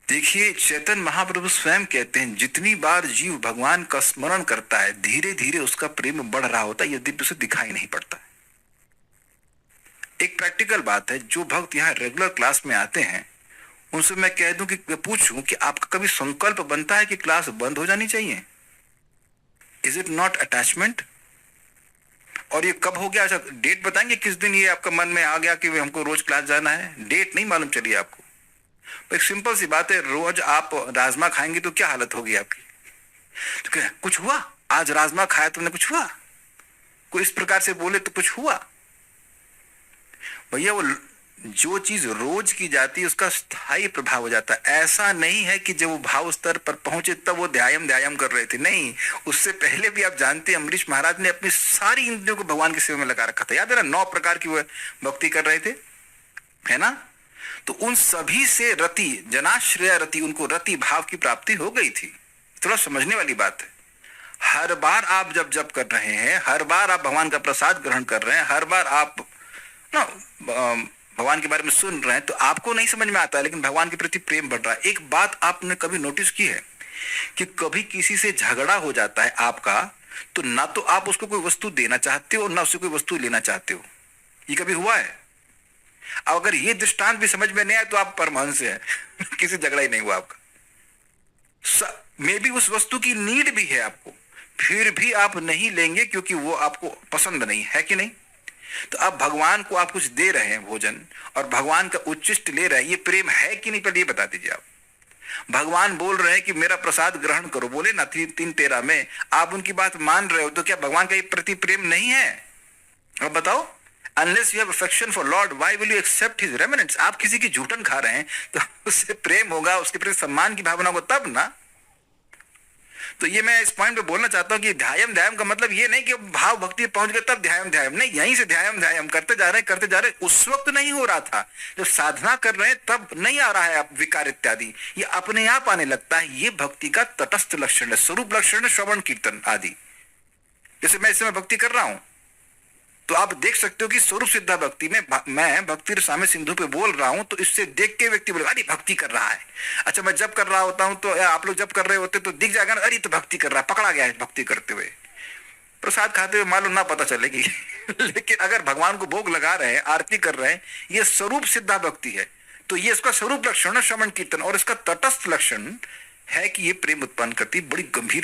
देखिए, चैतन्य महाप्रभु स्वयं कहते हैं, जितनी बार जीव भगवान का स्मरण करता है धीरे धीरे उसका प्रेम बढ़ रहा होता है, यद्यपि उसे दिखाई नहीं पड़ता। एक प्रैक्टिकल बात है, जो भक्त यहाँ रेगुलर क्लास में आते हैं उनसे मैं कह दूं कि पूछूं कि आपका कभी संकल्प बनता है कि क्लास बंद हो जानी चाहिए? Is it not attachment? और ये कब हो गया? अच्छा, डेट बताएंगे किस दिन ये आपका मन में आ गया कि हमको रोज क्लास जाना है? डेट नहीं मालूम चली आपको? एक सिंपल सी बात है, रोज आप राजमा खाएंगे तो क्या हालत होगी आपकी? तो क्या कुछ हुआ? आज राजमा खाया तुमने, कुछ हुआ? कोई इस प्रकार से बोले तो कुछ हुआ? भैया, वो जो चीज रोज की जाती है उसका स्थायी प्रभाव हो जाता है। ऐसा नहीं है कि जब वो भाव स्तर पर पहुंचे तब वो ध्यायम ध्यायम कर रहे थे, नहीं, उससे पहले भी आप जानते हैं अम्बरीश महाराज ने अपनी सारी इंद्रियों को भगवान की सेवा में लगा रखा था। याद है ना, 9 प्रकार की वो भक्ति कर रहे थे, है ना? तो उन सभी से रति, जनाश्रय रति, उनको रति भाव की प्राप्ति हो गई थी। थोड़ा समझने वाली बात है। हर बार आप जब जब कर रहे हैं, हर बार आप भगवान का प्रसाद ग्रहण कर रहे हैं, हर बार आप ना भगवान के बारे में सुन रहे हैं, तो आपको नहीं समझ में आता है, लेकिन भगवान के प्रति प्रेम बढ़ रहा है। एक बात आपने कभी नोटिस की है कि कभी किसी से झगड़ा हो जाता है आपका, तो ना तो आप उसको कोई वस्तु देना चाहते हो, ना उससे कोई वस्तु लेना चाहते हो। ये कभी हुआ है? अब अगर ये दृष्टांत भी समझ में नहीं आए तो आप परमहंस हैं किसी झगड़ा ही नहीं हुआ आपका। मे बी उस वस्तु की नीड भी है आपको, फिर भी आप नहीं लेंगे क्योंकि वो आपको पसंद नहीं है, कि नहीं? तो अब भगवान को आप कुछ दे रहे हैं भोजन, और भगवान का उच्चिष्ट ले रहे हैं, ये प्रेम है कि नहीं? पहले ये बता दीजिए आप। भगवान बोल रहे हैं कि मेरा प्रसाद ग्रहण करो, बोले ना 3:13 में, आप उनकी बात मान रहे हो, तो क्या भगवान का ये प्रति प्रेम नहीं है? अब बताओ, unless you have affection for Lord, why will you accept his remnants? आप किसी की झूठन खा रहे हैं तो उससे प्रेम होगा, उसके प्रति सम्मान की भावना होगा तब ना। तो ये मैं इस पॉइंट पे बोलना चाहता हूं कि ध्यायम ध्यायम का मतलब ये नहीं कि भाव भक्ति पहुंच गए तब ध्यायम ध्यायम, नहीं, यहीं से ध्यायम ध्यायम करते जा रहे। उस वक्त नहीं हो रहा था जब साधना कर रहे हैं, तब नहीं आ रहा है आप विकार इत्यादि, ये अपने आप आने लगता है। ये भक्ति का तटस्थ लक्षण है, स्वरूप लक्षण है, श्रवण कीर्तन आदि। जैसे मैं इस समय भक्ति कर रहा हूं तो आप देख सकते हो कि स्वरूप सिद्धा भक्ति में मैं भक्ति रसामय सिंधु पे बोल रहा हूं, तो इससे देख के व्यक्ति बोलेगा अरे भक्ति कर रहा है। अच्छा, मैं जब कर रहा होता हूं तो आप लोग जब कर रहे होते तो दिख जाएगा ना, अरे तो भक्ति कर रहा है, पकड़ा गया है भक्ति करते हुए। प्रसाद खाते हुए मालूम ना पता चलेगी लेकिन अगर भगवान को भोग लगा रहे हैं, आरती कर रहे हैं, ये स्वरूप सिद्धा भक्ति है। तो ये इसका स्वरूप लक्षण है श्रवण कीर्तन, और इसका तटस्थ लक्षण है कि ये प्रेम उत्पन्न करती, बड़ी गंभीर